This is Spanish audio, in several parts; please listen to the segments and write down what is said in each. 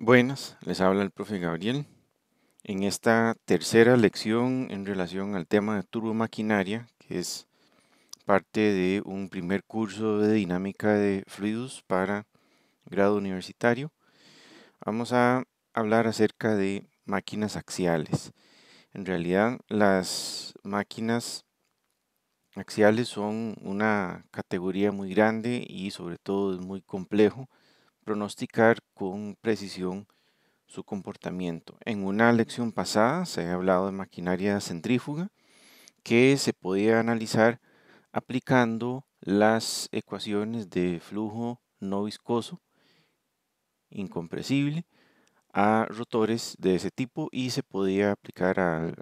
Buenas, les habla el profe Gabriel. En esta tercera lección en relación al tema de turbomaquinaria, que es parte de un primer curso de dinámica de fluidos para grado universitario, vamos a hablar acerca de máquinas axiales. En realidad, las máquinas axiales son una categoría muy grande y sobre todo es muy complejo pronosticar con precisión su comportamiento. En una lección pasada se ha hablado de maquinaria centrífuga que se podía analizar aplicando las ecuaciones de flujo no viscoso incompresible a rotores de ese tipo y se podía aplicar a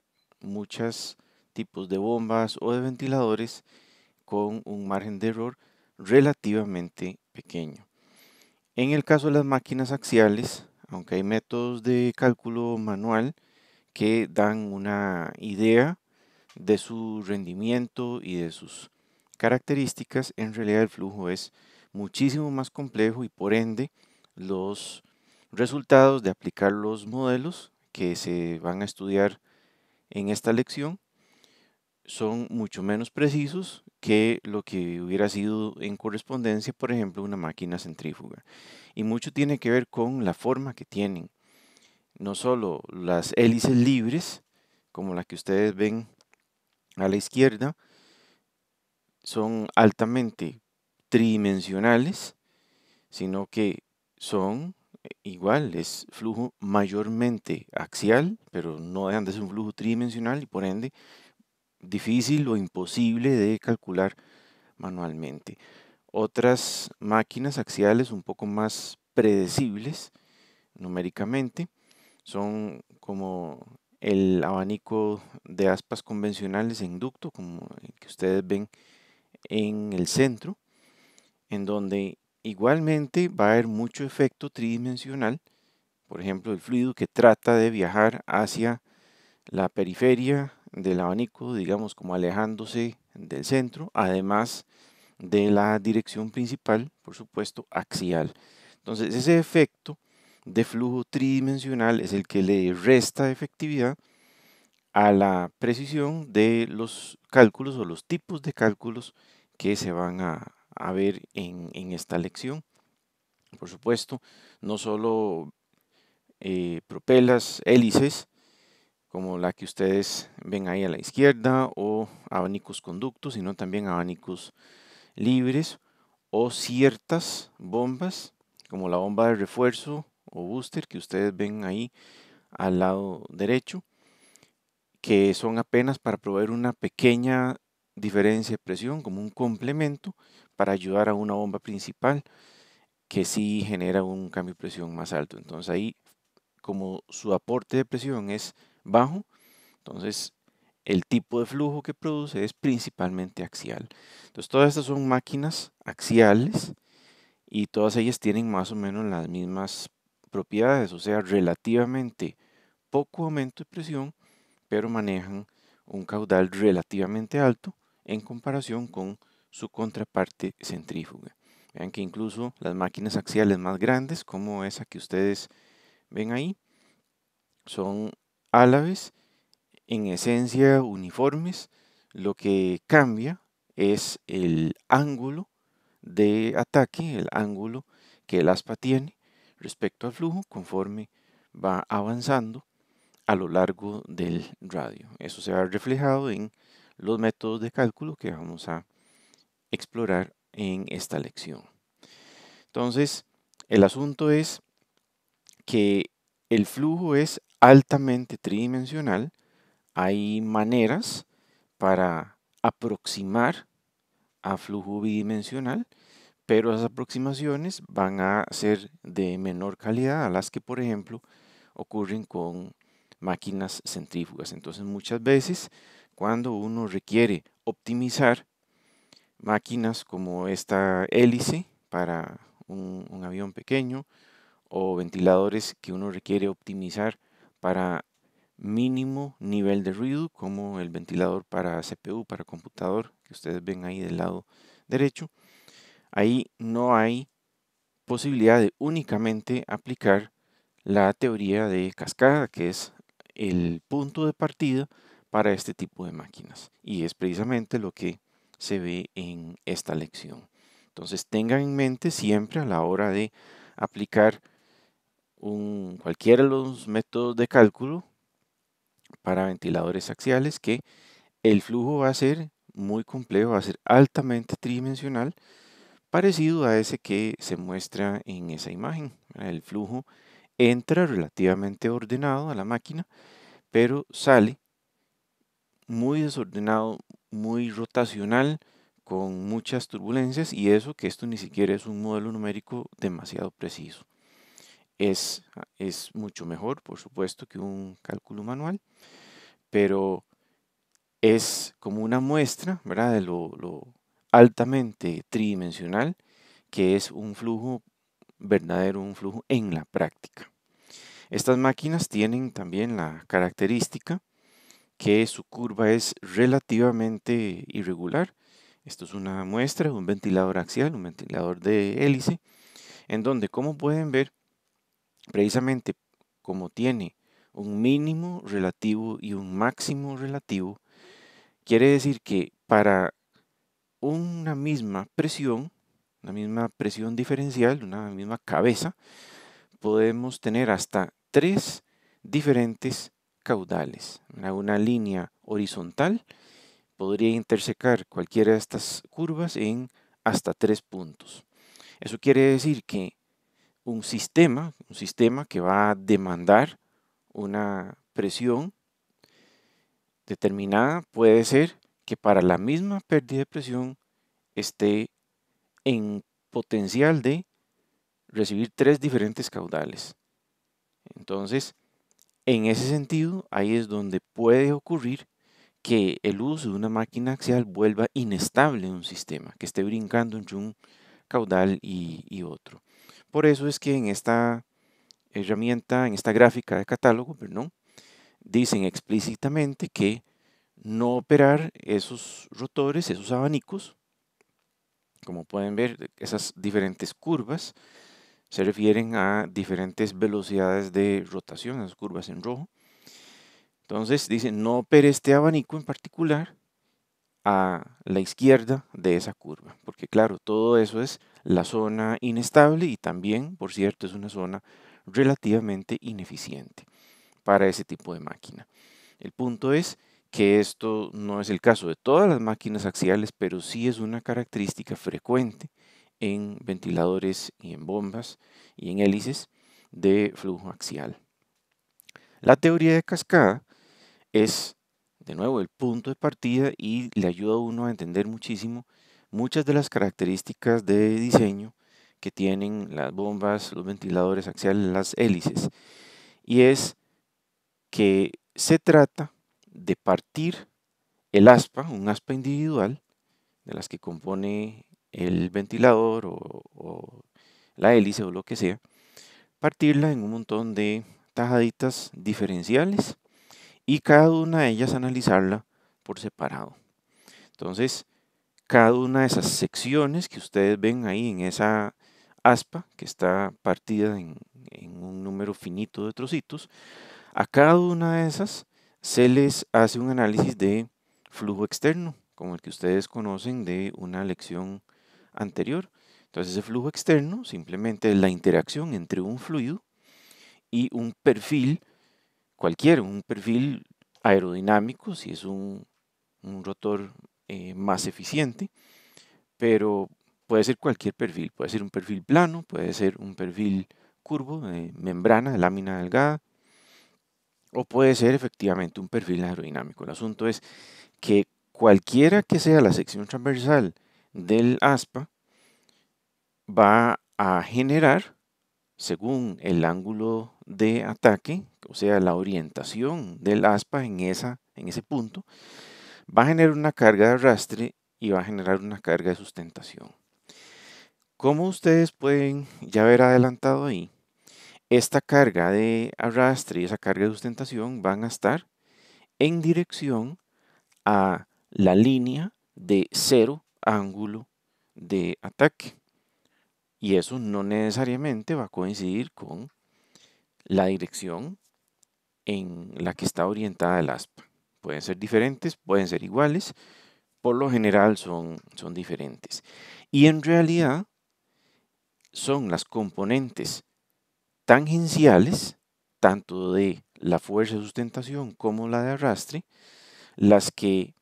muchos tipos de bombas o de ventiladores con un margen de error relativamente pequeño. En el caso de las máquinas axiales, aunque hay métodos de cálculo manual que dan una idea de su rendimiento y de sus características, en realidad el flujo es muchísimo más complejo y por ende los resultados de aplicar los modelos que se van a estudiar en esta lección son mucho menos precisos que lo que hubiera sido en correspondencia, por ejemplo, una máquina centrífuga. Y mucho tiene que ver con la forma que tienen. No solo las hélices libres, como la que ustedes ven a la izquierda, son altamente tridimensionales, sino que son igual, es flujo mayormente axial, pero no dejan de ser un flujo tridimensional y por ende difícil o imposible de calcular manualmente. Otras máquinas axiales un poco más predecibles numéricamente son como el abanico de aspas convencionales en ducto, como el que ustedes ven en el centro, en donde igualmente va a haber mucho efecto tridimensional, por ejemplo, el fluido que trata de viajar hacia la periferia del abanico, digamos como alejándose del centro, además de la dirección principal, por supuesto, axial. Entonces, ese efecto de flujo tridimensional es el que le resta efectividad a la precisión de los cálculos o los tipos de cálculos que se van a ver en esta lección. Por supuesto, no solo propelas, hélices, como la que ustedes ven ahí a la izquierda, o abanicos conductos, sino también abanicos libres o ciertas bombas, como la bomba de refuerzo o booster que ustedes ven ahí al lado derecho, que son apenas para proveer una pequeña diferencia de presión, como un complemento para ayudar a una bomba principal que sí genera un cambio de presión más alto. Entonces ahí, como su aporte de presión es bajo, entonces el tipo de flujo que produce es principalmente axial. Entonces todas estas son máquinas axiales y todas ellas tienen más o menos las mismas propiedades, o sea, relativamente poco aumento de presión, pero manejan un caudal relativamente alto en comparación con su contraparte centrífuga. Vean que incluso las máquinas axiales más grandes, como esa que ustedes ven ahí, son álabes, en esencia uniformes. Lo que cambia es el ángulo de ataque, el ángulo que el aspa tiene respecto al flujo conforme va avanzando a lo largo del radio. Eso se va reflejado en los métodos de cálculo que vamos a explorar en esta lección. Entonces, el asunto es que el flujo es altamente tridimensional. Hay maneras para aproximar a flujo bidimensional, pero esas aproximaciones van a ser de menor calidad a las que, por ejemplo, ocurren con máquinas centrífugas. Entonces, muchas veces, cuando uno requiere optimizar máquinas como esta hélice para un avión pequeño o ventiladores que uno requiere optimizar para mínimo nivel de ruido, como el ventilador para CPU, para computador, que ustedes ven ahí del lado derecho, ahí no hay posibilidad de únicamente aplicar la teoría de cascada, que es el punto de partida para este tipo de máquinas. Y es precisamente lo que se ve en esta lección. Entonces tengan en mente siempre a la hora de aplicar cualquiera de los métodos de cálculo para ventiladores axiales que el flujo va a ser muy complejo, va a ser altamente tridimensional, parecido a ese que se muestra en esa imagen. El flujo entra relativamente ordenado a la máquina, pero sale muy desordenado, muy rotacional, con muchas turbulencias y eso que esto ni siquiera es un modelo numérico demasiado preciso. Es mucho mejor, por supuesto, que un cálculo manual, pero es como una muestra, ¿verdad?, de lo altamente tridimensional que es un flujo verdadero, un flujo en la práctica. Estas máquinas tienen también la característica que su curva es relativamente irregular. Esto es una muestra de un ventilador axial, un ventilador de hélice, en donde, como pueden ver, precisamente como tiene un mínimo relativo y un máximo relativo, quiere decir que para una misma presión diferencial, una misma cabeza, podemos tener hasta tres diferentes caudales. Una línea horizontal podría intersecar cualquiera de estas curvas en hasta 3 puntos. Eso quiere decir que un sistema que va a demandar una presión determinada puede ser que para la misma pérdida de presión esté en potencial de recibir tres diferentes caudales. Entonces, en ese sentido, ahí es donde puede ocurrir que el uso de una máquina axial vuelva inestable un sistema, que esté brincando entre un caudal y otro. Por eso es que en esta herramienta, en esta gráfica de catálogo, perdón, dicen explícitamente que no operar esos rotores, esos abanicos, como pueden ver, esas diferentes curvas se refieren a diferentes velocidades de rotación, las curvas en rojo. Entonces dicen no opere este abanico en particular a la izquierda de esa curva, porque claro, todo eso es la zona inestable y también, por cierto, es una zona relativamente ineficiente para ese tipo de máquina. El punto es que esto no es el caso de todas las máquinas axiales, pero sí es una característica frecuente en ventiladores y en bombas y en hélices de flujo axial. La teoría de cascada es, de nuevo, el punto de partida y le ayuda a uno a entender muchísimo muchas de las características de diseño que tienen las bombas, los ventiladores axiales, las hélices. Y es que se trata de partir el aspa, un aspa individual, de las que compone el ventilador o la hélice o lo que sea, partirla en un montón de tajaditas diferenciales y cada una de ellas analizarla por separado. Entonces, cada una de esas secciones que ustedes ven ahí en esa aspa, que está partida en un número finito de trocitos, a cada una de esas se les hace un análisis de flujo externo, como el que ustedes conocen de una lección anterior. Entonces, ese flujo externo simplemente es la interacción entre un fluido y un perfil cualquiera, un perfil aerodinámico, si es un rotor más eficiente, pero puede ser cualquier perfil, puede ser un perfil plano, puede ser un perfil curvo, de membrana, de lámina delgada, o puede ser efectivamente un perfil aerodinámico. El asunto es que cualquiera que sea la sección transversal del aspa va a generar, según el ángulo de ataque, o sea, la orientación del aspa en ese punto, va a generar una carga de arrastre y va a generar una carga de sustentación. Como ustedes pueden ya haber adelantado ahí, esta carga de arrastre y esa carga de sustentación van a estar en dirección a la línea de cero ángulo de ataque. Y eso no necesariamente va a coincidir con la dirección en la que está orientada el aspa. Pueden ser diferentes, pueden ser iguales, por lo general son diferentes. Y en realidad son las componentes tangenciales, tanto de la fuerza de sustentación como la de arrastre, las que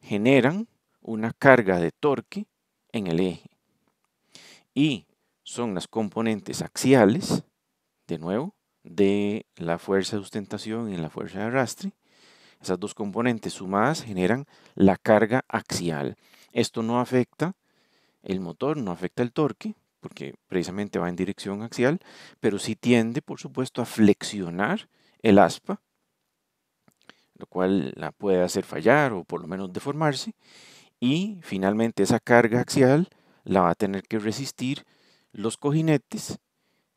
generan una carga de torque en el eje. Y son las componentes axiales, de nuevo, de la fuerza de sustentación y la fuerza de arrastre. Esas dos componentes sumadas generan la carga axial. Esto no afecta el motor, no afecta el torque, porque precisamente va en dirección axial, pero sí tiende, por supuesto, a flexionar el aspa, lo cual la puede hacer fallar o por lo menos deformarse. Y finalmente esa carga axial la va a tener que resistir los cojinetes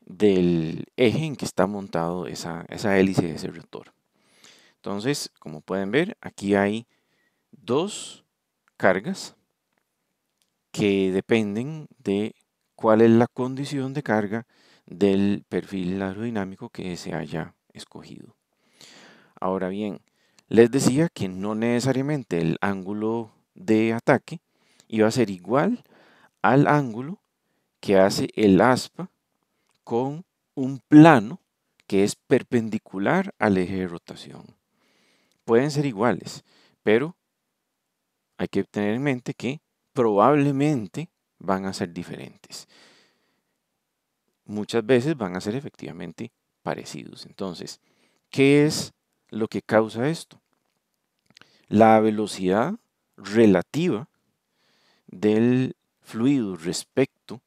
del eje en que está montado esa hélice de ese rotor. Entonces, como pueden ver, aquí hay dos cargas que dependen de cuál es la condición de carga del perfil aerodinámico que se haya escogido. Ahora bien, les decía que no necesariamente el ángulo de ataque iba a ser igual al ángulo que hace el aspa con un plano que es perpendicular al eje de rotación. Pueden ser iguales, pero hay que tener en mente que probablemente van a ser diferentes. Muchas veces van a ser efectivamente parecidos. Entonces, ¿qué es lo que causa esto? La velocidad relativa del fluido respecto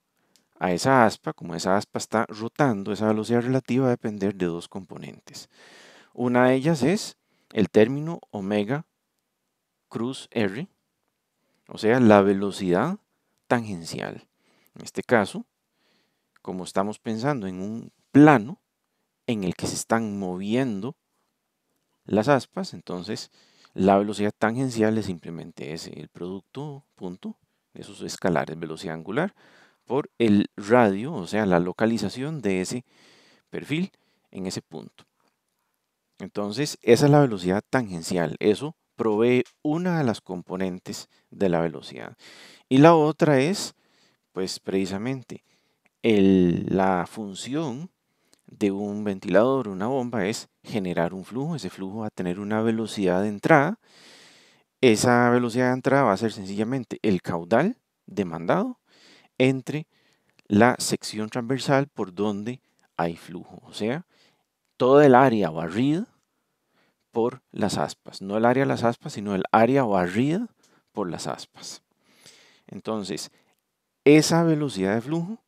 a esa aspa, como esa aspa está rotando, esa velocidad relativa va a depender de dos componentes. Una de ellas es el término omega cruz R, o sea, la velocidad tangencial. En este caso, como estamos pensando en un plano en el que se están moviendo las aspas, entonces la velocidad tangencial es simplemente ese, el producto punto de esos escalares, velocidad angular, por el radio, o sea, la localización de ese perfil en ese punto. Entonces, esa es la velocidad tangencial. Eso provee una de las componentes de la velocidad. Y la otra es, pues precisamente, la función de un ventilador, una bomba, es generar un flujo. Ese flujo va a tener una velocidad de entrada. Esa velocidad de entrada va a ser sencillamente el caudal demandado entre la sección transversal por donde hay flujo. O sea, toda el área barrida por las aspas. No el área de las aspas, sino el área barrida por las aspas. Entonces, esa velocidad de flujo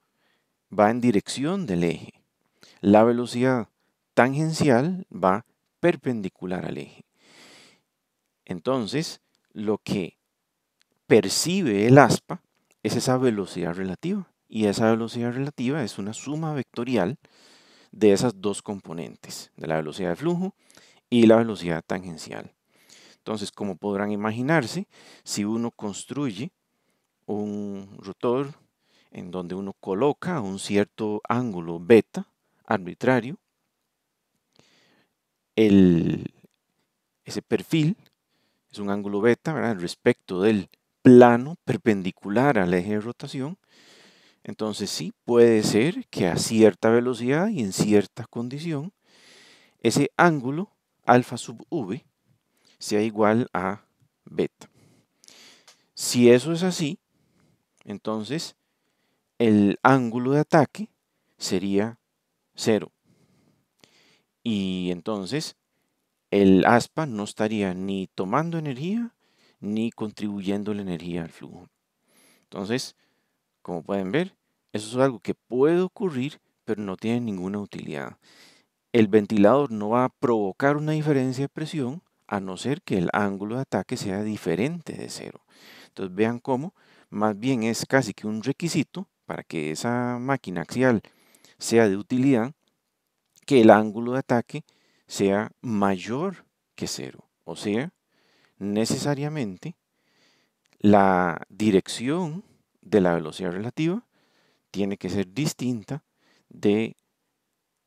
va en dirección del eje. La velocidad tangencial va perpendicular al eje. Entonces, lo que percibe el aspa es esa velocidad relativa. Y esa velocidad relativa es una suma vectorial de esas dos componentes, de la velocidad de flujo y la velocidad tangencial. Entonces, como podrán imaginarse, si uno construye un rotor en donde uno coloca un cierto ángulo beta arbitrario, ese perfil es un ángulo beta, ¿verdad?, respecto del plano perpendicular al eje de rotación. Entonces sí, puede ser que a cierta velocidad y en cierta condición, ese ángulo alfa sub v sea igual a beta. Si eso es así, entonces el ángulo de ataque sería 0. Y entonces el aspa no estaría ni tomando energía ni contribuyendo la energía al flujo. Entonces, como pueden ver, eso es algo que puede ocurrir, pero no tiene ninguna utilidad. El ventilador no va a provocar una diferencia de presión a no ser que el ángulo de ataque sea diferente de 0. Entonces vean cómo más bien es casi que un requisito para que esa máquina axial sea de utilidad, que el ángulo de ataque sea mayor que 0. O sea, necesariamente la dirección de la velocidad relativa tiene que ser distinta de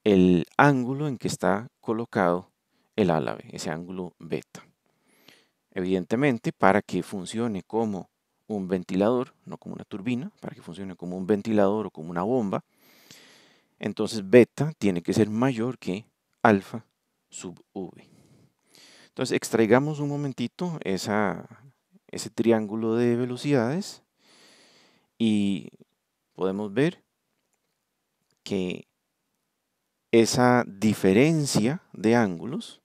el ángulo en que está colocado el álave, ese ángulo beta. Evidentemente, para que funcione como un ventilador, no como una turbina, para que funcione como un ventilador o como una bomba, entonces beta tiene que ser mayor que alfa sub v. Entonces extraigamos un momentito ese triángulo de velocidades y podemos ver que esa diferencia de ángulos,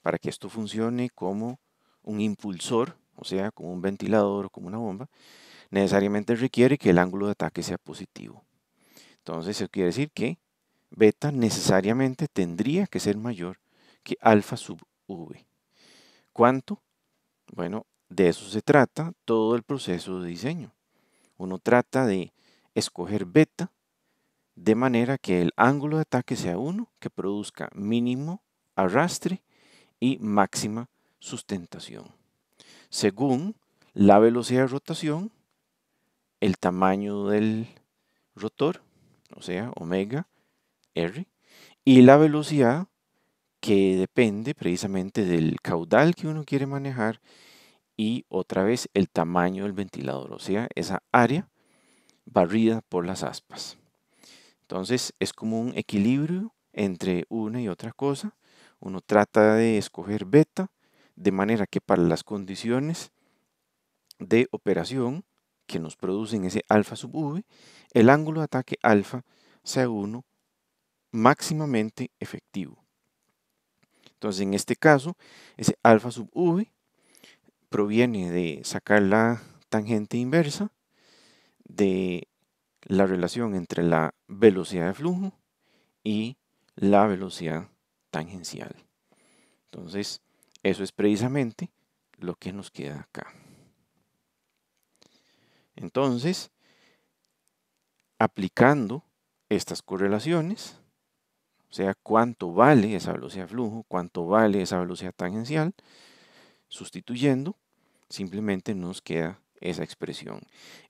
para que esto funcione como un impulsor, o sea, como un ventilador o como una bomba, necesariamente requiere que el ángulo de ataque sea positivo. Entonces eso quiere decir que beta necesariamente tendría que ser mayor que alfa sub v. ¿Cuánto? Bueno, de eso se trata todo el proceso de diseño. Uno trata de escoger beta de manera que el ángulo de ataque sea uno que produzca mínimo arrastre y máxima sustentación, según la velocidad de rotación, el tamaño del rotor, o sea, omega r, y la velocidad que depende precisamente del caudal que uno quiere manejar y otra vez el tamaño del ventilador, o sea, esa área barrida por las aspas. Entonces es como un equilibrio entre una y otra cosa. Uno trata de escoger beta de manera que para las condiciones de operación que nos producen ese alfa sub v, el ángulo de ataque alfa sea uno máximamente efectivo. Entonces en este caso, ese alfa sub v proviene de sacar la tangente inversa de la relación entre la velocidad de flujo y la velocidad tangencial. Entonces, eso es precisamente lo que nos queda acá. Entonces, aplicando estas correlaciones, o sea, cuánto vale esa velocidad de flujo, cuánto vale esa velocidad tangencial, sustituyendo, simplemente nos queda esa expresión.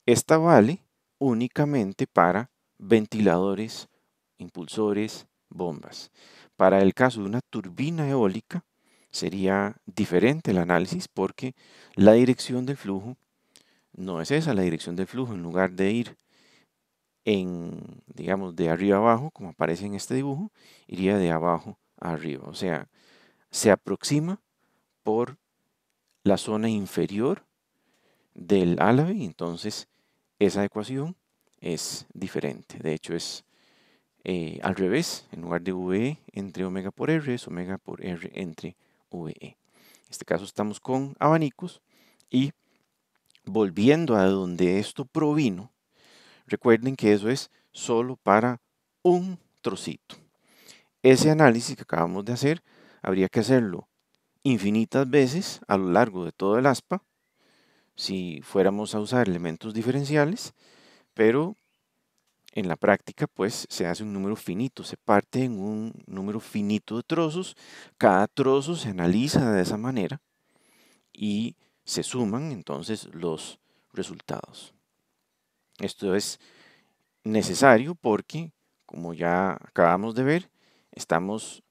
Esta vale únicamente para ventiladores, impulsores, bombas. Para el caso de una turbina eólica sería diferente el análisis porque la dirección del flujo no es esa, la dirección del flujo en lugar de ir digamos, de arriba a abajo, como aparece en este dibujo, iría de abajo a arriba. O sea, se aproxima por la zona inferior del álave y entonces esa ecuación es diferente. De hecho, es al revés, en lugar de VE entre omega por R, es omega por R entre VE. En este caso estamos con abanicos y volviendo a donde esto provino, recuerden que eso es solo para un trocito. Ese análisis que acabamos de hacer, habría que hacerlo infinitas veces a lo largo de todo el aspa, si fuéramos a usar elementos diferenciales, pero en la práctica, pues se hace un número finito, se parte en un número finito de trozos, cada trozo se analiza de esa manera y se suman entonces los resultados. Esto es necesario porque, como ya acabamos de ver, estamos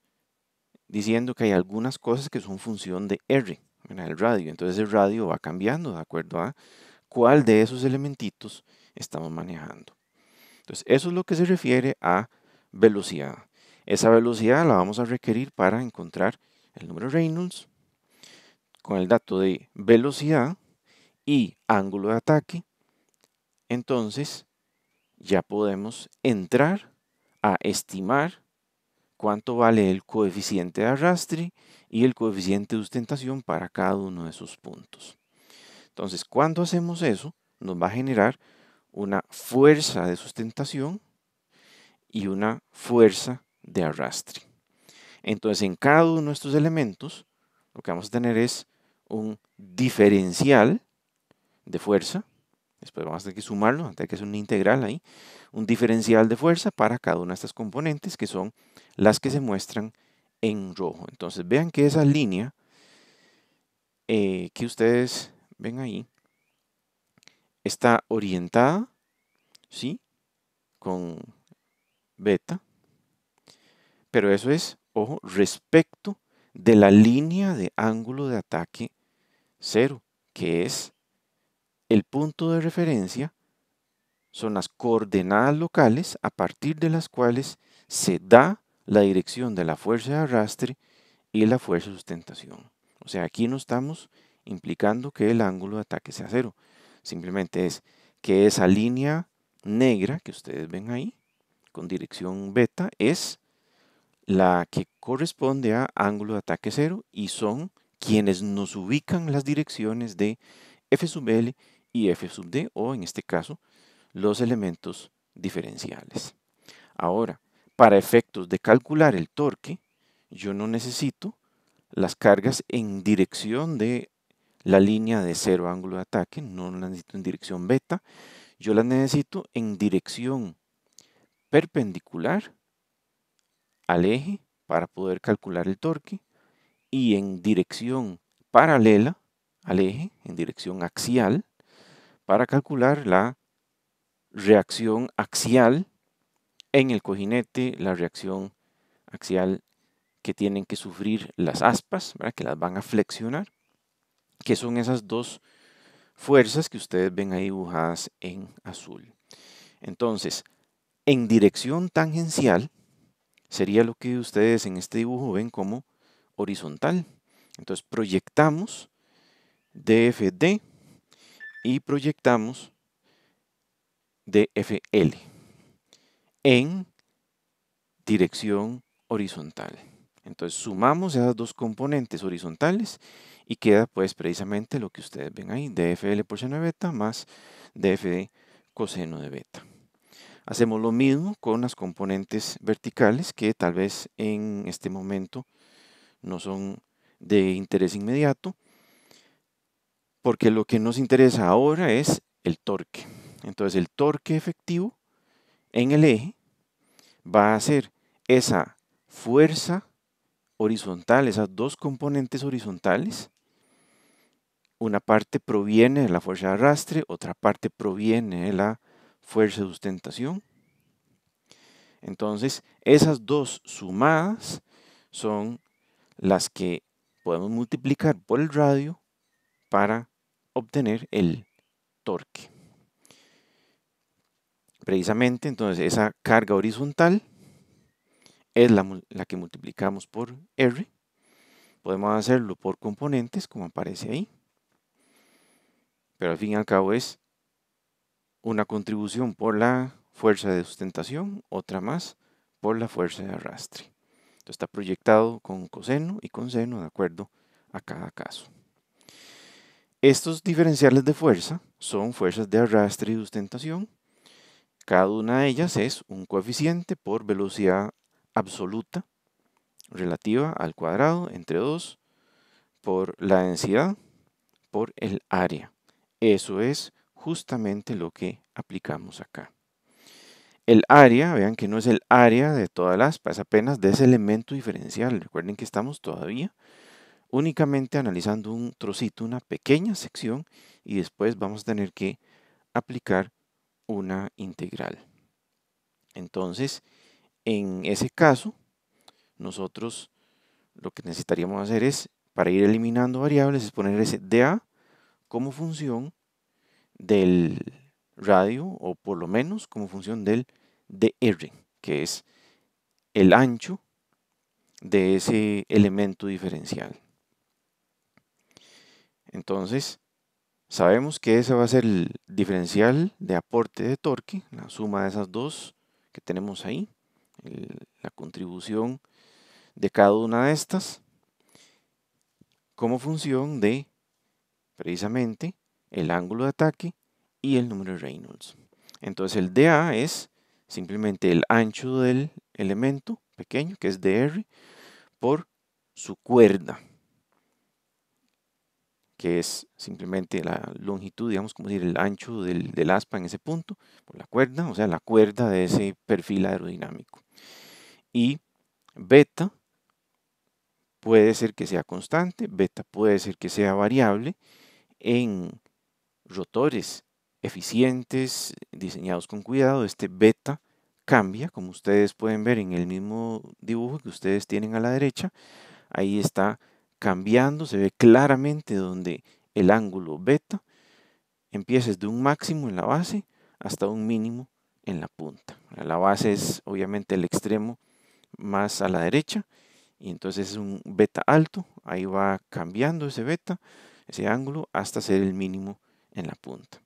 diciendo que hay algunas cosas que son función de R, el radio. Entonces el radio va cambiando de acuerdo a cuál de esos elementitos estamos manejando. Entonces eso es lo que se refiere a velocidad. Esa velocidad la vamos a requerir para encontrar el número de Reynolds con el dato de velocidad y ángulo de ataque. Entonces ya podemos entrar a estimar cuánto vale el coeficiente de arrastre y el coeficiente de sustentación para cada uno de esos puntos. Entonces, cuando hacemos eso, nos va a generar una fuerza de sustentación y una fuerza de arrastre. Entonces, en cada uno de estos elementos, lo que vamos a tener es un diferencial de fuerza. Después vamos a tener que sumarlo, vamos a tener que hacer una integral ahí. Un diferencial de fuerza para cada una de estas componentes que son las que se muestran en rojo. Entonces, vean que esa línea que ustedes ven ahí está orientada, ¿sí? Con beta Pero eso es, ojo, respecto de la línea de ángulo de ataque cero, que es el punto de referencia, son las coordenadas locales a partir de las cuales se da la dirección de la fuerza de arrastre y la fuerza de sustentación. O sea, aquí no estamos implicando que el ángulo de ataque sea cero. Simplemente es que esa línea negra que ustedes ven ahí, con dirección beta, es la que corresponde a ángulo de ataque cero y son quienes nos ubican las direcciones de F sub L y F sub D, o en este caso, los elementos diferenciales. Ahora, para efectos de calcular el torque, yo no necesito las cargas en dirección de la línea de cero ángulo de ataque, no las necesito en dirección beta, yo las necesito en dirección perpendicular al eje para poder calcular el torque y en dirección paralela al eje, en dirección axial, para calcular la reacción axial en el cojinete, la reacción axial que tienen que sufrir las aspas, ¿verdad? Que las van a flexionar, que son esas dos fuerzas que ustedes ven ahí dibujadas en azul. Entonces, en dirección tangencial sería lo que ustedes en este dibujo ven como horizontal. Entonces proyectamos DFD y proyectamos DFL en dirección horizontal. Entonces sumamos esas dos componentes horizontales y queda pues precisamente lo que ustedes ven ahí, DFL por seno de beta más DFD coseno de beta. Hacemos lo mismo con las componentes verticales que tal vez en este momento no son de interés inmediato, porque lo que nos interesa ahora es el torque. Entonces el torque efectivo en el eje va a ser esa fuerza horizontal, esas dos componentes horizontales. Una parte proviene de la fuerza de arrastre, otra parte proviene de la fuerza de sustentación. Entonces, esas dos sumadas son las que podemos multiplicar por el radio para obtener el torque. Precisamente, entonces, esa carga horizontal es la que multiplicamos por R. Podemos hacerlo por componentes, como aparece ahí. Pero al fin y al cabo es una contribución por la fuerza de sustentación, otra más por la fuerza de arrastre. Entonces está proyectado con coseno y con seno de acuerdo a cada caso. Estos diferenciales de fuerza son fuerzas de arrastre y sustentación. Cada una de ellas es un coeficiente por velocidad absoluta relativa al cuadrado entre 2 por la densidad por el área. Eso es justamente lo que aplicamos acá. El área, vean que no es el área de toda la aspa, es apenas de ese elemento diferencial. Recuerden que estamos todavía únicamente analizando un trocito, una pequeña sección, y después vamos a tener que aplicar una integral. Entonces, en ese caso, nosotros lo que necesitaríamos hacer es, para ir eliminando variables, es poner ese dA como función del radio, o por lo menos como función del dr, que es el ancho de ese elemento diferencial. Entonces, sabemos que ese va a ser el diferencial de aporte de torque, la suma de esas dos que tenemos ahí, la contribución de cada una de estas, como función de precisamente el ángulo de ataque y el número de Reynolds. Entonces el dA es simplemente el ancho del elemento pequeño, que es dr, por su cuerda, que es simplemente la longitud, digamos, como decir, el ancho del aspa en ese punto, por la cuerda, o sea, la cuerda de ese perfil aerodinámico. Y beta puede ser que sea constante, beta puede ser que sea variable en rotores eficientes, diseñados con cuidado. Este beta cambia, como ustedes pueden ver en el mismo dibujo que ustedes tienen a la derecha. Ahí está cambiando, se ve claramente donde el ángulo beta empieza desde un máximo en la base hasta un mínimo en la punta. La base es obviamente el extremo más a la derecha y entonces es un beta alto, ahí va cambiando ese beta, ese ángulo, hasta ser el mínimo en la punta.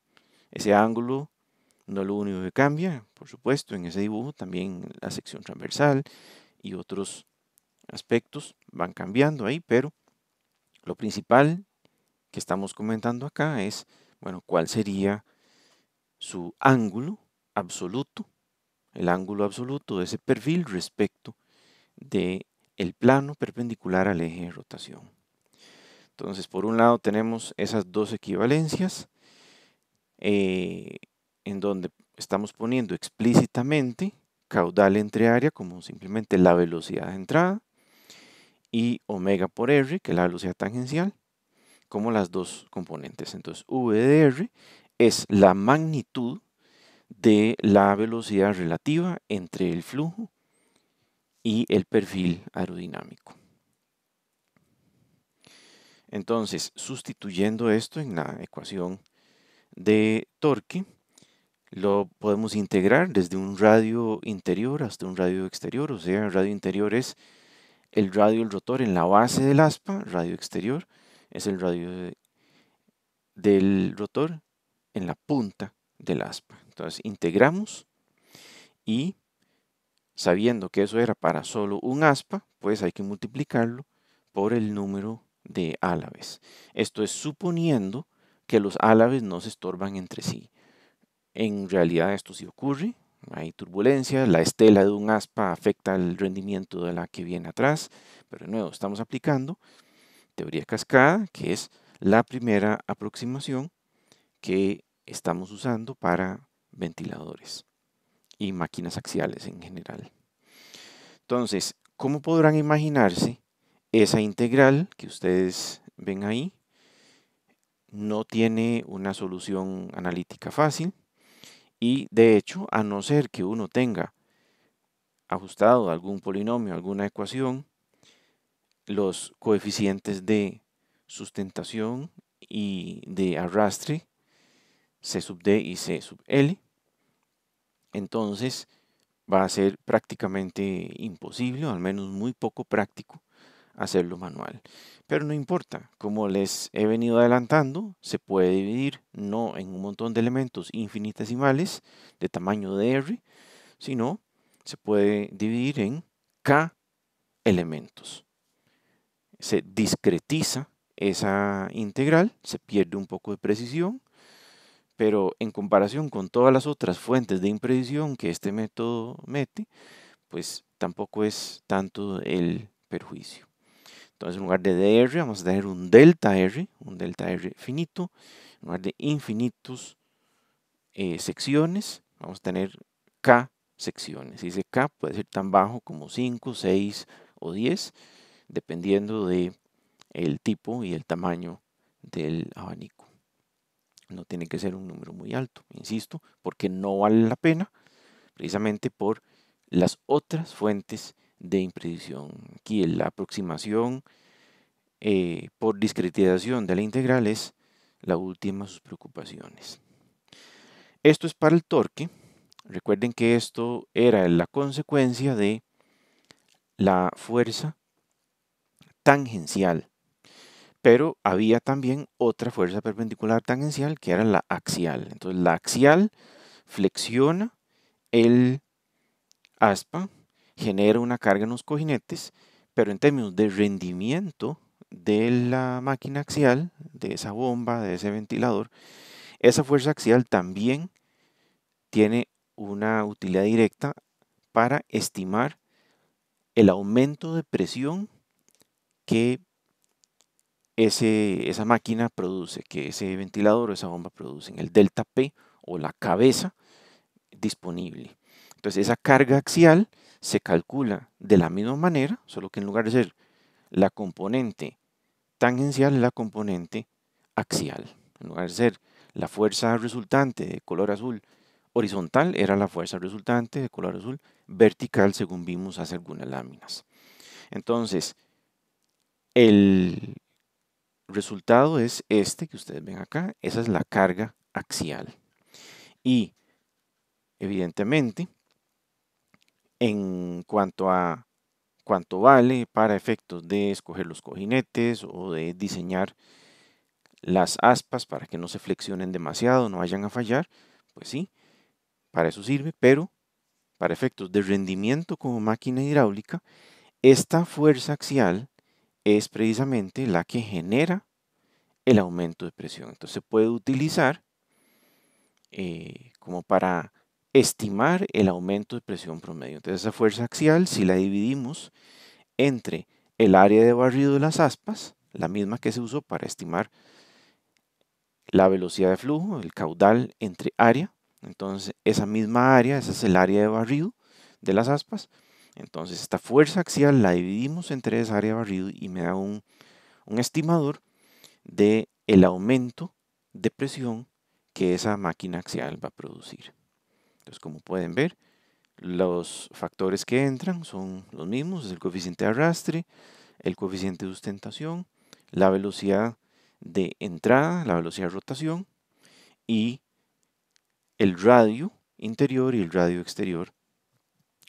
Ese ángulo no es lo único que cambia, por supuesto, en ese dibujo también la sección transversal y otros aspectos van cambiando ahí, pero lo principal que estamos comentando acá es, bueno, cuál sería su ángulo absoluto, el ángulo absoluto de ese perfil respecto de el plano perpendicular al eje de rotación. Entonces, por un lado tenemos esas dos equivalencias en donde estamos poniendo explícitamente caudal entre área como simplemente la velocidad de entrada y omega por r, que es la velocidad tangencial, como las dos componentes. Entonces, v de r es la magnitud de la velocidad relativa entre el flujo y el perfil aerodinámico. Entonces, sustituyendo esto en la ecuación de torque, lo podemos integrar desde un radio interior hasta un radio exterior, o sea, el radio interior es el radio del rotor en la base del aspa, radio exterior es el radio del rotor en la punta del aspa. Entonces, integramos y sabiendo que eso era para solo un aspa, pues hay que multiplicarlo por el número de álabes. Esto es suponiendo que los álabes no se estorban entre sí. En realidad esto sí ocurre, hay turbulencia, la estela de un aspa afecta el rendimiento de la que viene atrás, pero de nuevo estamos aplicando teoría cascada, que es la primera aproximación que estamos usando para ventiladores y máquinas axiales en general. Entonces, ¿cómo podrán imaginarse esa integral que ustedes ven ahí? No tiene una solución analítica fácil y de hecho, a no ser que uno tenga ajustado algún polinomio, alguna ecuación, los coeficientes de sustentación y de arrastre C sub D y C sub L, entonces va a ser prácticamente imposible, o al menos muy poco práctico, hacerlo manual. Pero no importa, como les he venido adelantando, se puede dividir no en un montón de elementos infinitesimales de tamaño de R, sino se puede dividir en K elementos. Se discretiza esa integral, se pierde un poco de precisión, pero en comparación con todas las otras fuentes de imprecisión que este método mete, pues tampoco es tanto el perjuicio. Entonces, en lugar de dr, vamos a tener un delta r finito. En lugar de infinitos secciones, vamos a tener k secciones. Y ese k puede ser tan bajo como 5, 6 o 10, dependiendo de el tipo y el tamaño del abanico. No tiene que ser un número muy alto, insisto, porque no vale la pena, precisamente por las otras fuentes de imprecisión. Aquí la aproximación por discretización de la integral es la última de sus preocupaciones. Esto es para el torque. Recuerden que esto era la consecuencia de la fuerza tangencial, pero había también otra fuerza perpendicular tangencial que era la axial. Entonces la axial flexiona el aspa, genera una carga en los cojinetes, pero en términos de rendimiento de la máquina axial, de esa bomba, de ese ventilador, esa fuerza axial también tiene una utilidad directa para estimar el aumento de presión que esa máquina produce, que ese ventilador o esa bomba produce, el delta P o la cabeza disponible. Entonces esa carga axial se calcula de la misma manera, solo que en lugar de ser la componente tangencial, es la componente axial. En lugar de ser la fuerza resultante de color azul Horizontal era la fuerza resultante de color azul, vertical según vimos hace algunas láminas. Entonces, el resultado es este que ustedes ven acá, esa es la carga axial. Y evidentemente, en cuanto a cuánto vale para efectos de escoger los cojinetes o de diseñar las aspas para que no se flexionen demasiado, no vayan a fallar, pues sí, para eso sirve, pero para efectos de rendimiento como máquina hidráulica, esta fuerza axial es precisamente la que genera el aumento de presión. Entonces se puede utilizar como para estimar el aumento de presión promedio. Entonces esa fuerza axial, si la dividimos entre el área de barrido de las aspas, la misma que se usó para estimar la velocidad de flujo, el caudal entre área, entonces esa misma área, esa es el área de barrido de las aspas, entonces esta fuerza axial la dividimos entre esa área de barrido y me da un estimador de el aumento de presión que esa máquina axial va a producir. Entonces, como pueden ver, los factores que entran son los mismos, es el coeficiente de arrastre, el coeficiente de sustentación, la velocidad de entrada, la velocidad de rotación y el radio interior y el radio exterior,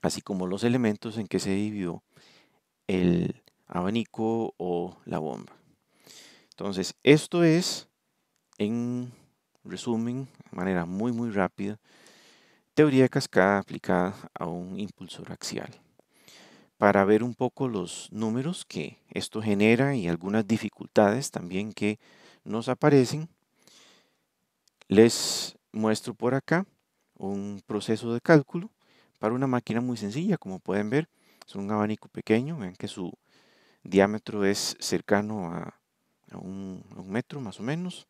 así como los elementos en que se dividió el abanico o la bomba. Entonces, esto es, en resumen, de manera muy rápida, teoría de cascada aplicada a un impulsor axial. Para ver un poco los números que esto genera y algunas dificultades también que nos aparecen, les muestro por acá un proceso de cálculo para una máquina muy sencilla. Como pueden ver, es un abanico pequeño, ven que su diámetro es cercano a un metro más o menos.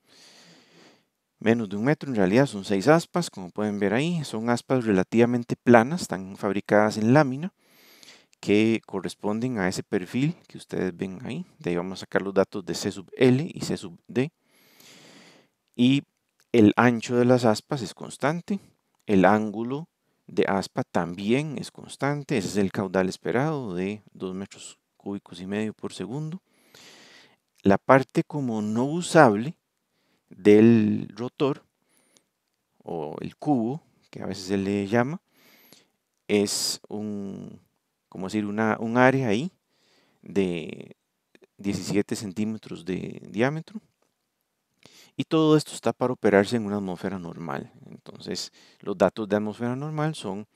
Menos de un metro, en realidad son 6 aspas, como pueden ver ahí. Son aspas relativamente planas, están fabricadas en lámina, que corresponden a ese perfil que ustedes ven ahí. De ahí vamos a sacar los datos de C sub L y C sub D. Y el ancho de las aspas es constante. El ángulo de aspa también es constante. Ese es el caudal esperado de 2 metros cúbicos y medio por segundo. La parte como no usable del rotor o el cubo, que a veces se le llama, es como decir, un área ahí de 17 centímetros de diámetro. Y todo esto está para operarse en una atmósfera normal. Entonces, los datos de atmósfera normal son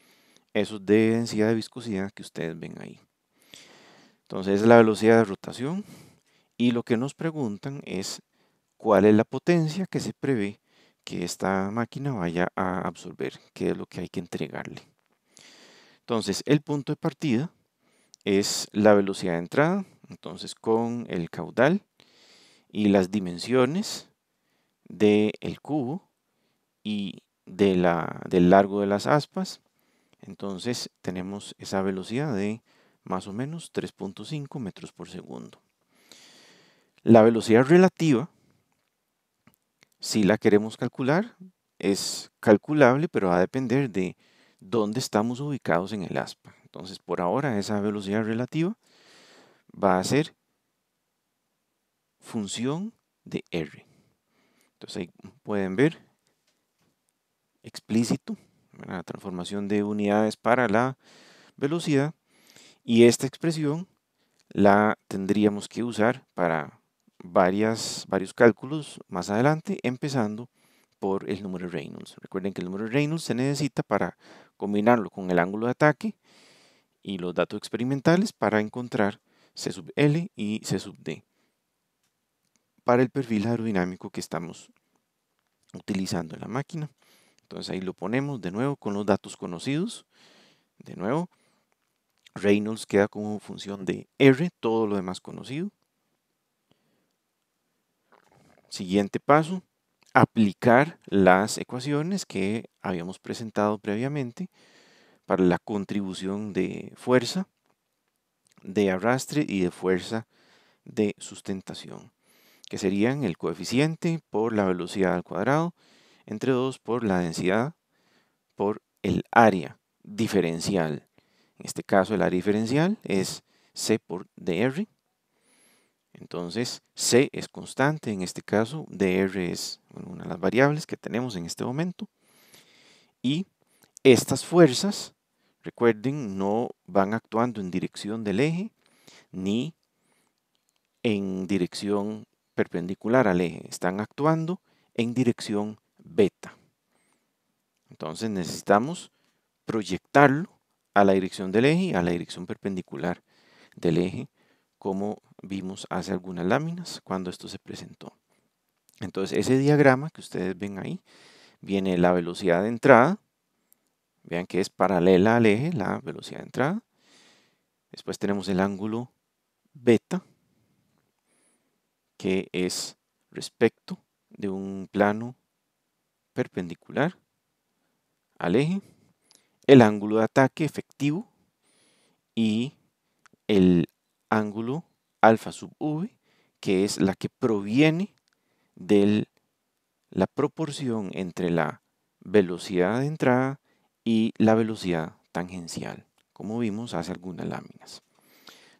esos de densidad de viscosidad que ustedes ven ahí. Entonces, es la velocidad de rotación. Y lo que nos preguntan es cuál es la potencia que se prevé que esta máquina vaya a absorber, qué es lo que hay que entregarle. Entonces, el punto de partida es la velocidad de entrada, entonces con el caudal y las dimensiones del cubo y del largo de las aspas, entonces tenemos esa velocidad de más o menos 3.5 metros por segundo. La velocidad relativa, si la queremos calcular, es calculable, pero va a depender de dónde estamos ubicados en el aspa. Entonces, por ahora, esa velocidad relativa va a ser función de R. Entonces, ahí pueden ver explícito la transformación de unidades para la velocidad, y esta expresión la tendríamos que usar para varios cálculos más adelante, empezando por el número de Reynolds. Recuerden que el número de Reynolds se necesita para combinarlo con el ángulo de ataque y los datos experimentales para encontrar C sub L y C sub D para el perfil aerodinámico que estamos utilizando en la máquina. Entonces ahí lo ponemos de nuevo con los datos conocidos. De nuevo, Reynolds queda como función de R, todo lo demás conocido. Siguiente paso, aplicar las ecuaciones que habíamos presentado previamente para la contribución de fuerza, de arrastre y de fuerza de sustentación, que serían el coeficiente por la velocidad al cuadrado, entre 2 por la densidad por el área diferencial. En este caso, el área diferencial es C por dr. Entonces, C es constante, en este caso, dr es una de las variables que tenemos en este momento. Y estas fuerzas, recuerden, no van actuando en dirección del eje ni en dirección perpendicular al eje, están actuando en dirección beta. Entonces necesitamos proyectarlo a la dirección del eje y a la dirección perpendicular del eje, como vimos hace algunas láminas cuando esto se presentó. Entonces ese diagrama que ustedes ven ahí, viene la velocidad de entrada, vean que es paralela al eje, la velocidad de entrada. Después tenemos el ángulo beta, que es respecto de un plano perpendicular al eje, el ángulo de ataque efectivo y el ángulo alfa sub v, que es la que proviene de la proporción entre la velocidad de entrada y la velocidad tangencial, como vimos hace algunas láminas.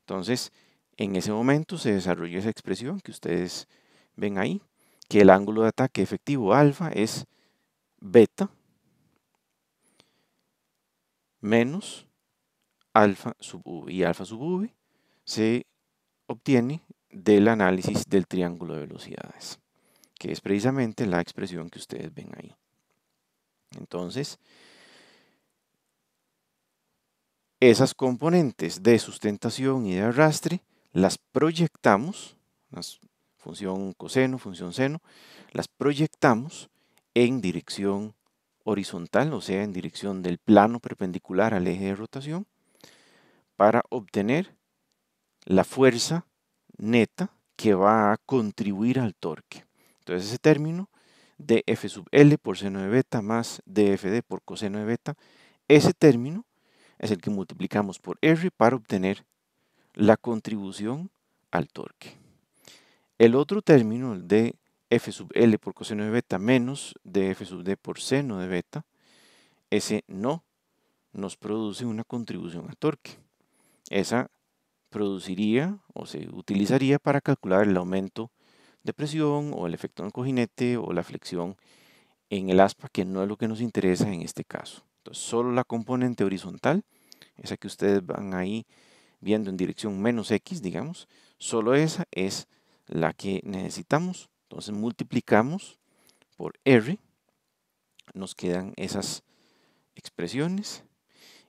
Entonces, en ese momento se desarrolló esa expresión que ustedes ven ahí, que el ángulo de ataque efectivo alfa es beta menos alfa sub v. Y alfa sub v se obtiene del análisis del triángulo de velocidades, que es precisamente la expresión que ustedes ven ahí. Entonces, esas componentes de sustentación y de arrastre las proyectamos, la función coseno, función seno, las proyectamos en dirección horizontal, o sea, en dirección del plano perpendicular al eje de rotación, para obtener la fuerza neta que va a contribuir al torque. Entonces ese término dF sub L por seno de beta más dFd por coseno de beta, ese término es el que multiplicamos por R para obtener la contribución al torque. El otro término, el de F sub L por coseno de beta menos dF sub D por seno de beta, ese no nos produce una contribución al torque. Esa produciría o se utilizaría para calcular el aumento de presión o el efecto en el cojinete o la flexión en el aspa, que no es lo que nos interesa en este caso. Entonces, solo la componente horizontal, esa que ustedes van ahí viendo en dirección menos X, digamos, solo esa es la que necesitamos. Entonces multiplicamos por R, nos quedan esas expresiones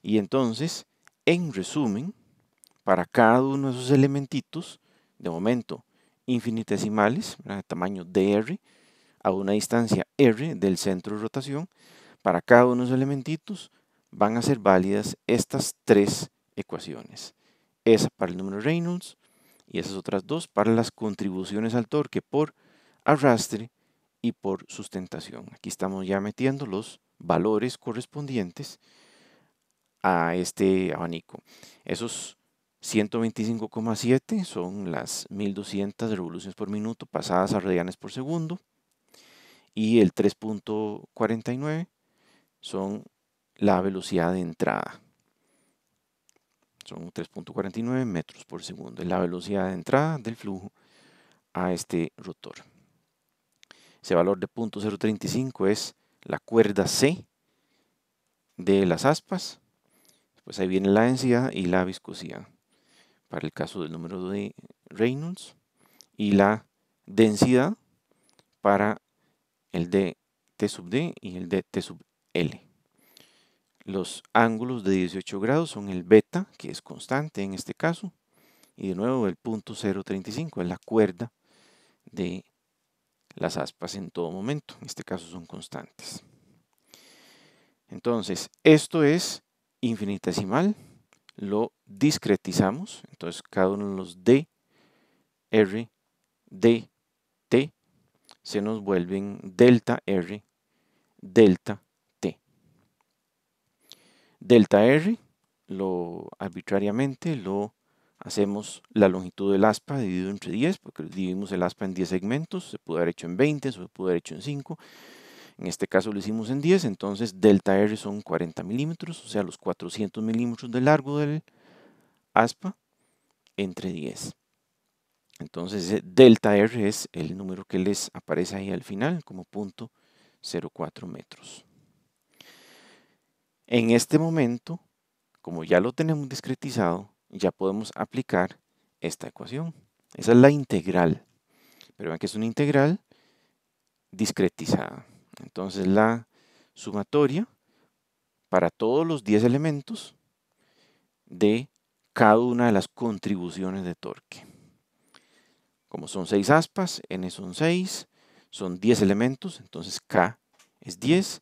y entonces, en resumen, para cada uno de esos elementitos, de momento infinitesimales, de tamaño dr, a una distancia r del centro de rotación, para cada uno de esos elementitos van a ser válidas estas tres ecuaciones. Esa para el número de Reynolds y esas otras dos para las contribuciones al torque por arrastre y por sustentación. Aquí estamos ya metiendo los valores correspondientes a este abanico. Esos 125,7 son las 1200 revoluciones por minuto pasadas a radianes por segundo y el 3.49 son la velocidad de entrada. Son 3.49 metros por segundo, la velocidad de entrada del flujo a este rotor. Ese valor de 0.035 es la cuerda C de las aspas. Pues ahí viene la densidad y la viscosidad para el caso del número de Reynolds y la densidad para el de T sub D y el de T sub L. Los ángulos de 18 grados son el beta, que es constante en este caso, y de nuevo el 0.035 es la cuerda de las aspas en todo momento, en este caso son constantes. Entonces, esto es infinitesimal, lo discretizamos, entonces cada uno de los D, R, D, T se nos vuelven delta R, delta T. Delta R arbitrariamente lo hacemos la longitud del aspa dividido entre 10, porque dividimos el aspa en 10 segmentos, se puede haber hecho en 20, se puede haber hecho en 5, En este caso lo hicimos en 10, entonces delta R son 40 milímetros, o sea, los 400 milímetros de largo del aspa entre 10. Entonces delta R es el número que les aparece ahí al final como 0.04 metros. En este momento, como ya lo tenemos discretizado, ya podemos aplicar esta ecuación. Esa es la integral, pero vean que es una integral discretizada. Entonces la sumatoria para todos los 10 elementos de cada una de las contribuciones de torque. Como son 6 aspas, N son 6, son 10 elementos, entonces K es 10.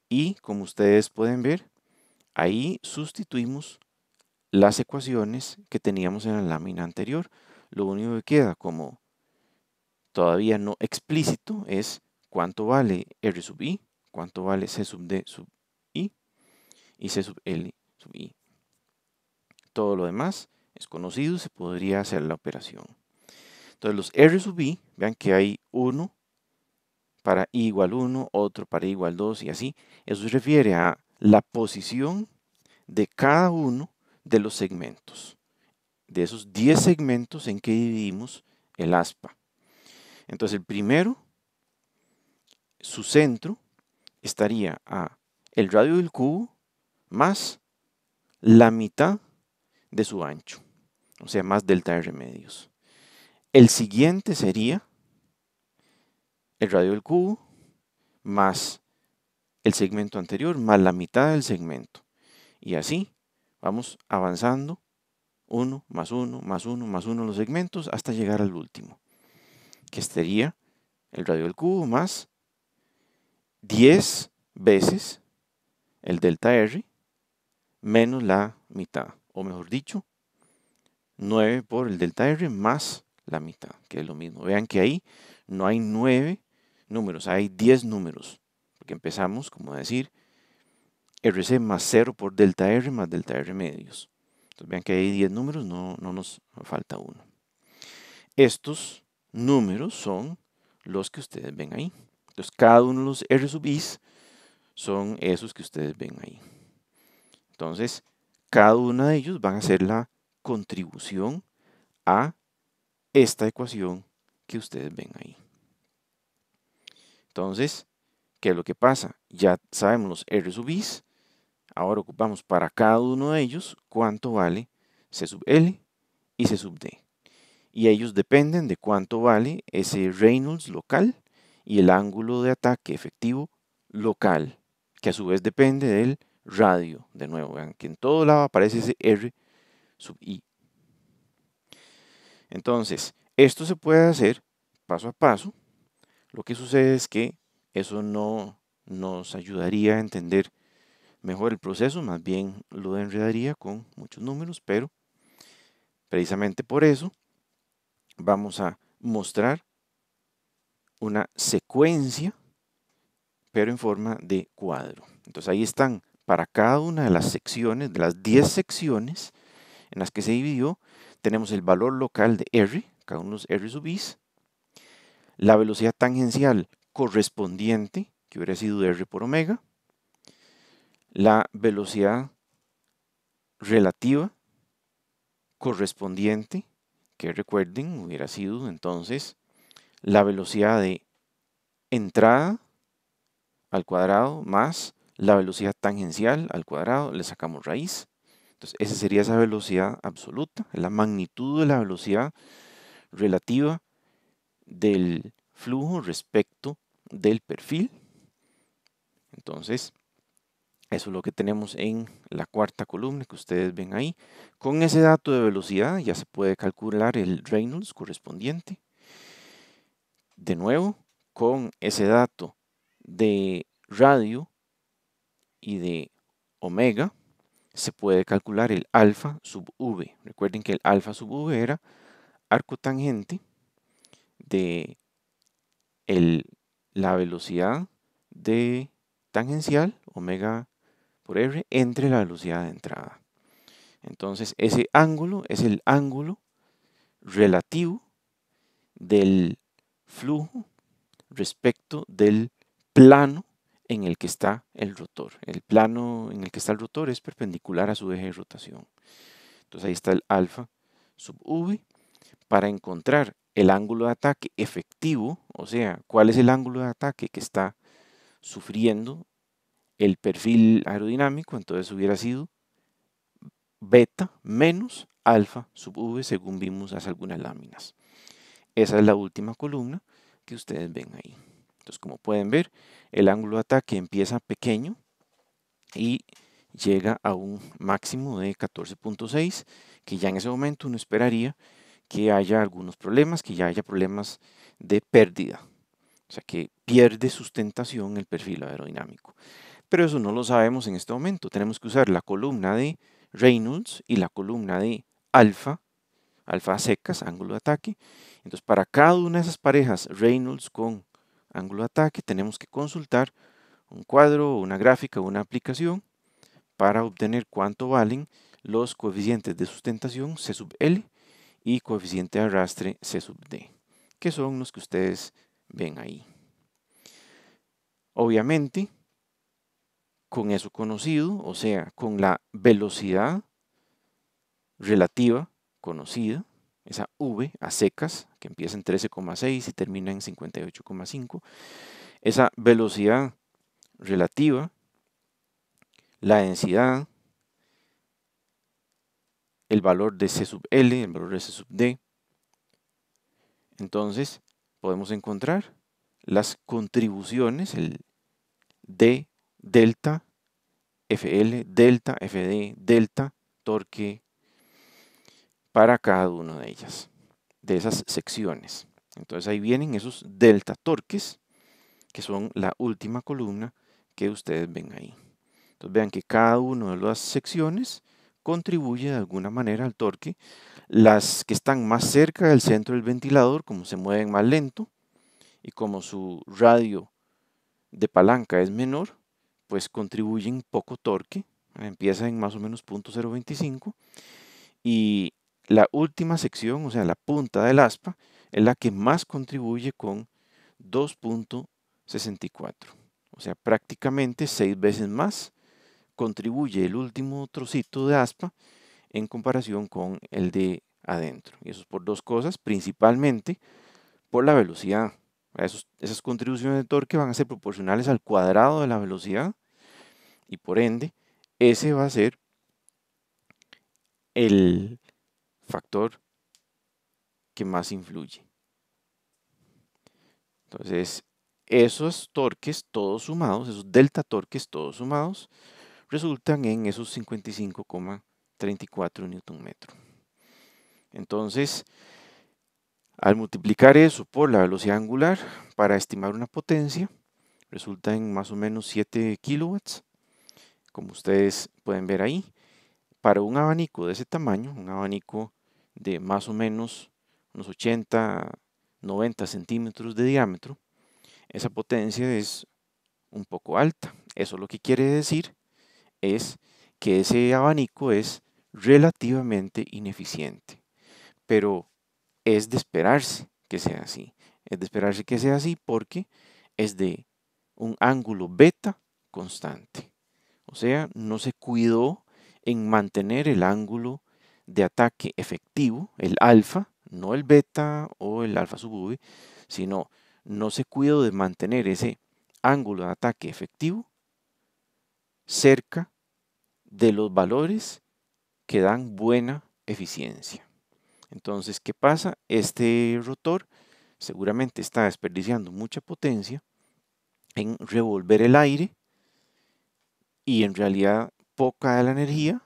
Y como ustedes pueden ver, ahí sustituimos las ecuaciones que teníamos en la lámina anterior. Lo único que queda como todavía no explícito es cuánto vale R sub I, cuánto vale C sub D sub I y C sub L sub I. Todo lo demás es conocido, se podría hacer la operación. Entonces los R sub I, vean que hay uno para I igual 1, otro para I igual 2 y así. Eso se refiere a la posición de cada uno de los segmentos, de esos 10 segmentos en que dividimos el aspa. Entonces el primero, su centro, estaría a el radio del cubo más la mitad de su ancho, o sea, más delta R medios. El siguiente sería el radio del cubo más el segmento anterior más la mitad del segmento. Y así vamos avanzando 1 más 1 más 1 más 1 los segmentos hasta llegar al último, que sería el radio del cubo más 10 veces el delta R menos la mitad, o mejor dicho, 9 por el delta R más la mitad, que es lo mismo. Vean que ahí no hay 9 números, hay 10 números, porque empezamos, como a decir, RC más 0 por delta R más delta R medios. Entonces vean que hay 10 números, no nos falta uno. Estos números son los que ustedes ven ahí. Entonces cada uno de los R sub i's son esos que ustedes ven ahí. Entonces cada uno de ellos van a ser la contribución a esta ecuación que ustedes ven ahí. Entonces, ¿qué es lo que pasa? Ya sabemos los R sub i's. Ahora ocupamos para cada uno de ellos cuánto vale C sub L y C sub D. Y ellos dependen de cuánto vale ese Reynolds local y el ángulo de ataque efectivo local, que a su vez depende del radio. De nuevo, vean que en todo lado aparece ese R sub I. Entonces, esto se puede hacer paso a paso. Lo que sucede es que eso no nos ayudaría a entender mejor el proceso, más bien lo enredaría con muchos números, pero precisamente por eso vamos a mostrar una secuencia, pero en forma de cuadro. Entonces ahí están para cada una de las secciones, de las 10 secciones en las que se dividió, tenemos el valor local de R, cada uno de los R sub i's, la velocidad tangencial correspondiente, que hubiera sido R por omega, la velocidad relativa correspondiente, que recuerden hubiera sido entonces la velocidad de entrada al cuadrado más la velocidad tangencial al cuadrado, le sacamos raíz. Entonces esa sería esa velocidad absoluta, la magnitud de la velocidad relativa del flujo respecto del perfil. Entonces, eso es lo que tenemos en la cuarta columna que ustedes ven ahí. Con ese dato de velocidad ya se puede calcular el Reynolds correspondiente. De nuevo, con ese dato de radio y de omega, se puede calcular el alfa sub v. Recuerden que el alfa sub v era arco tangente de la velocidad de tangencial, omega por r, entre la velocidad de entrada. Entonces, ese ángulo es el ángulo relativo del flujo respecto del plano en el que está el rotor. El plano en el que está el rotor es perpendicular a su eje de rotación. Entonces ahí está el alfa sub v. Para encontrar el ángulo de ataque efectivo, o sea, cuál es el ángulo de ataque que está sufriendo el perfil aerodinámico, entonces hubiera sido beta menos alfa sub v, según vimos hace algunas láminas. Esa es la última columna que ustedes ven ahí. Entonces, como pueden ver, el ángulo de ataque empieza pequeño y llega a un máximo de 14.6, que ya en ese momento uno esperaría que haya algunos problemas, que ya haya problemas de pérdida, o sea que pierde sustentación el perfil aerodinámico. Pero eso no lo sabemos en este momento, tenemos que usar la columna de Reynolds y la columna de alfa, alfa a secas, ángulo de ataque. Entonces para cada una de esas parejas Reynolds con ángulo de ataque tenemos que consultar un cuadro, una gráfica, una aplicación para obtener cuánto valen los coeficientes de sustentación C sub L y coeficiente de arrastre C sub D, que son los que ustedes ven ahí. Obviamente, con eso conocido, o sea, con la velocidad relativa conocida, esa V a secas, que empieza en 13,6 y termina en 58,5, esa velocidad relativa, la densidad, el valor de C sub L, el valor de C sub D. Entonces, podemos encontrar las contribuciones, el D, delta, FL, delta, FD, delta, torque, para cada una de ellas, de esas secciones. Entonces ahí vienen esos delta torques, que son la última columna que ustedes ven ahí. Entonces vean que cada una de las secciones contribuye de alguna manera al torque. Las que están más cerca del centro del ventilador, como se mueven más lento y como su radio de palanca es menor, pues contribuyen poco torque. Empieza en más o menos 0.025 y la última sección, o sea, la punta del aspa, es la que más contribuye con 2.64. O sea, prácticamente 6 veces más contribuye el último trocito de aspa en comparación con el de adentro. Y eso es por dos cosas, principalmente por la velocidad. Esas contribuciones de torque van a ser proporcionales al cuadrado de la velocidad y por ende ese va a ser el factor que más influye. Entonces, esos torques todos sumados, esos delta torques todos sumados, resultan en esos 55,34 Nm. Entonces, al multiplicar eso por la velocidad angular para estimar una potencia, resulta en más o menos 7 kilowatts, como ustedes pueden ver ahí. Para un abanico de ese tamaño, un abanico de más o menos unos 80, 90 centímetros de diámetro, esa potencia es un poco alta. Eso lo que quiere decir es que ese abanico es relativamente ineficiente, pero es de esperarse que sea así. Es de esperarse que sea así porque es de un ángulo beta constante. O sea, no se cuidó en mantener el ángulo de ataque efectivo, el alfa, no el beta o el alfa sub v, sino no se cuidó de mantener ese ángulo de ataque efectivo cerca de los valores que dan buena eficiencia. Entonces, ¿qué pasa? Este rotor seguramente está desperdiciando mucha potencia en revolver el aire y en realidad poca de la energía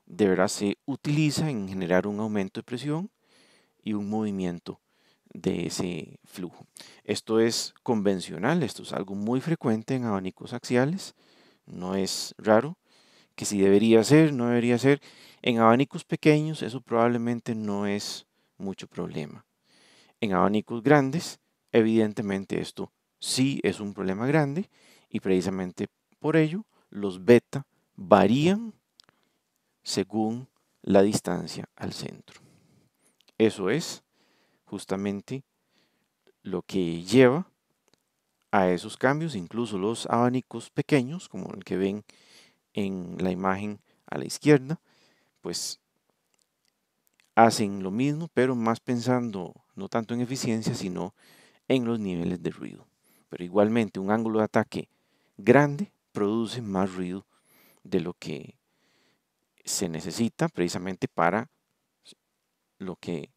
de verdad se utiliza en generar un aumento de presión y un movimiento de ese flujo. Esto es convencional, esto es algo muy frecuente en abanicos axiales, no es raro, que si debería ser, no debería ser. En abanicos pequeños eso probablemente no es mucho problema. En abanicos grandes, evidentemente esto sí es un problema grande y precisamente por ello los beta varían según la distancia al centro. Eso es justamente lo que lleva a esos cambios. Incluso los abanicos pequeños, como el que ven en la imagen a la izquierda, pues hacen lo mismo, pero más pensando no tanto en eficiencia, sino en los niveles de ruido. Pero igualmente un ángulo de ataque grande produce más ruido de lo que se necesita precisamente para lo que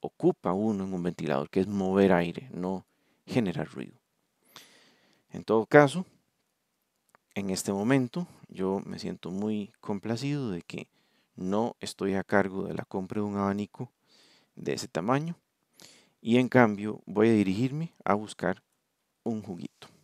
ocupa uno en un ventilador, que es mover aire, no generar ruido. En todo caso, en este momento yo me siento muy complacido de que no estoy a cargo de la compra de un abanico de ese tamaño y en cambio voy a dirigirme a buscar un juguito.